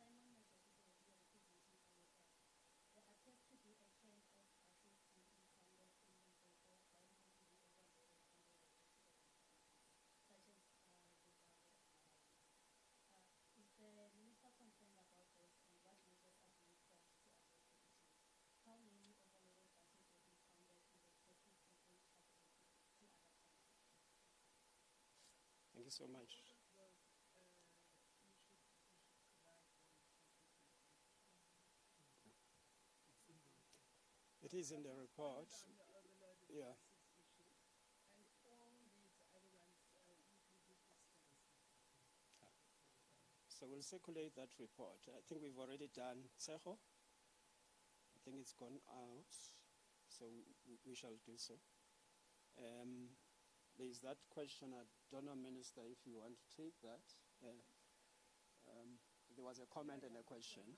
Simon Majority will be representing IFF. There appears to be a trend of buses being funded in Limpopo while going to be overloaded on the way to the destinations, such as Zimbabwe and Malawi. Is the minister concerned about this and what measures are being planned to address the issue? How many overloaded buses will be funded in the festive season traveling to other countries? Thank you so much. It is in the report. Yeah. And all these other ones, you give the stats. So we'll circulate that report. I think we've already done Tseho. I think it's gone out, so we shall do so. There's that question. I don't know, Minister, if you want to take that. There was a comment and a question.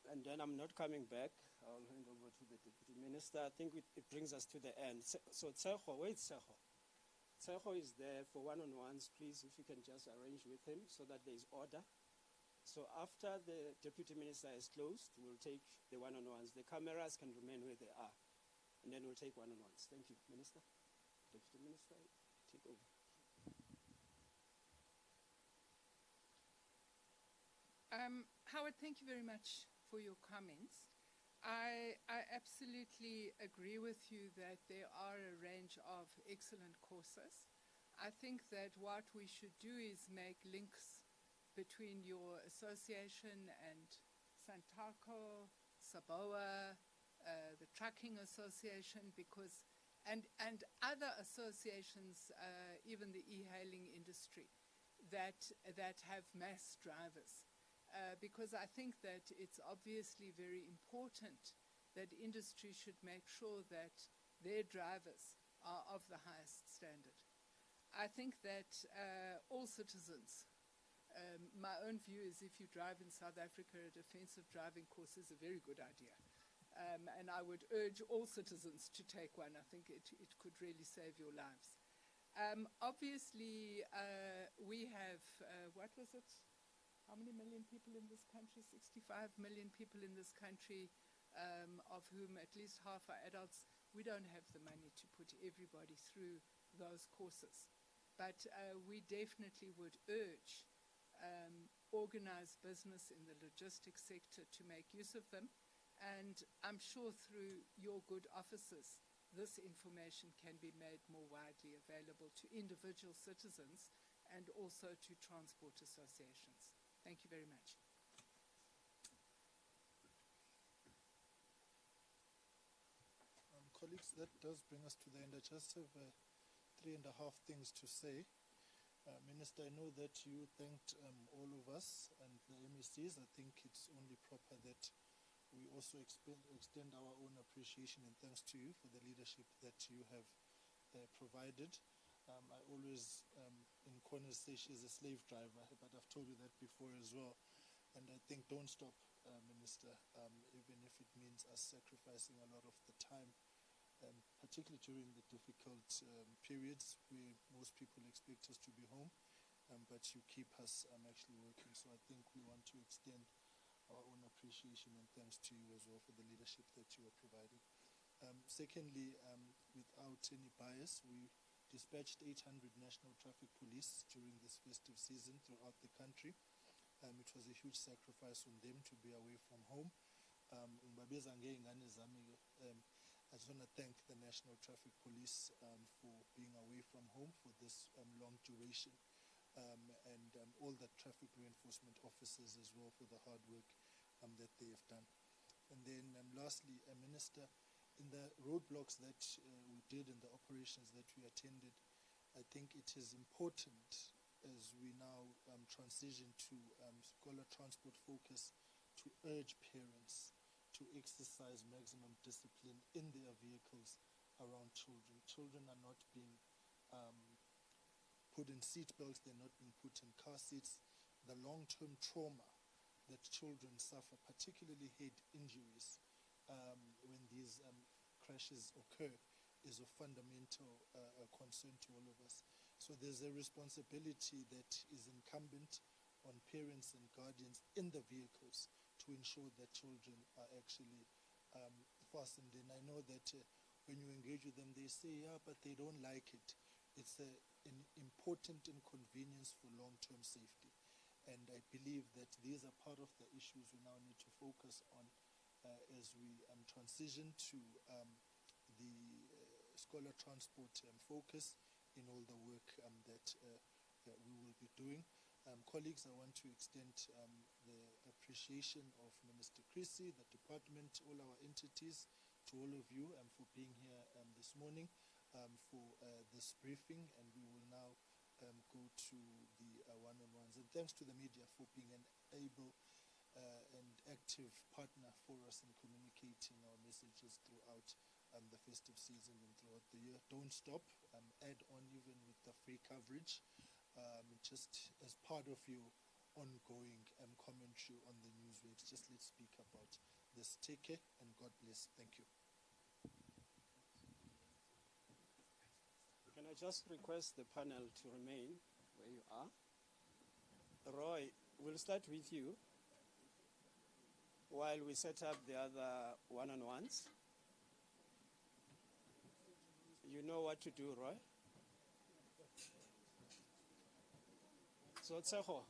And then I'm not coming back. I'll hand over to the Deputy Minister. I think it brings us to the end. So Tseho, where is Tseho? Tseho is there for one-on-ones. Please, if you can just arrange with him so that there is order. So after the Deputy Minister is closed, we'll take the one-on-ones. The cameras can remain where they are. And then we'll take one-on-ones. Thank you, Minister. Deputy Minister, take over. Howard, thank you very much for your comments. I absolutely agree with you that there are a range of excellent courses. I think that what we should do is make links between your association and Santaco, Saboa, the Trucking Association, because and other associations, even the e-hailing industry, that have mass drivers. Because I think that it's obviously very important that industry should make sure that their drivers are of the highest standard. I think that all citizens, my own view is if you drive in South Africa, a defensive driving course is a very good idea. And I would urge all citizens to take one. I think it could really save your lives. Obviously, we have, what was it? How many million people in this country? 65 million people in this country, of whom at least half are adults. We don't have the money to put everybody through those courses. But we definitely would urge organized business in the logistics sector to make use of them. And I'm sure through your good offices, this information can be made more widely available to individual citizens and also to transport associations. Thank you very much. Colleagues, that does bring us to the end. I just have 3.5 things to say. Minister, I know that you thanked all of us and the MECs. I think it's only proper that we also extend our own appreciation and thanks to you for the leadership that you have provided. I always, in corners, say she's a slave driver, but I've told you that before as well. And I think don't stop, Minister, even if it means us sacrificing a lot of the time, particularly during the difficult periods where most people expect us to be home, but you keep us actually working. So I think we want to extend our own appreciation and thanks to you as well for the leadership that you are providing. Secondly, without any bias, we dispatched 800 national traffic police during this festive season throughout the country. It was a huge sacrifice on them to be away from home. I just want to thank the National Traffic Police for being away from home for this long duration, and all the traffic reinforcement officers as well for the hard work that they have done. And then lastly, Minister, in the roadblocks that we did and the operations that we attended, I think it is important as we now transition to scholar transport focus, to urge parents to exercise maximum discipline in their vehicles around children. Children are not being put in seat belts, they're not being put in car seats. The long-term trauma that children suffer, particularly head injuries, when these crashes occur, is of fundamental concern to all of us. So there's a responsibility that is incumbent on parents and guardians in the vehicles to ensure that children are actually fastened in. I know that when you engage with them, they say, yeah, but they don't like it. It's an important inconvenience for long-term safety. And I believe that these are part of the issues we now need to focus on as we transition to the scholar transport focus in all the work that we will be doing. Colleagues, I want to extend the appreciation of Minister Chrissy, the department, all our entities, to all of you for being here this morning for this briefing, and we will now go to the one-on-ones. And thanks to the media for being an able and active partner for us in communicating our messages throughout the festive season and throughout the year. Don't stop, add on even with the free coverage, just as part of your ongoing commentary on the news waves. Just let's speak about this. Take care and God bless. Thank you. Can I just request the panel to remain where you are? Roy, we'll start with you while we set up the other one-on-ones. You know what to do, Roy? So, Tseho.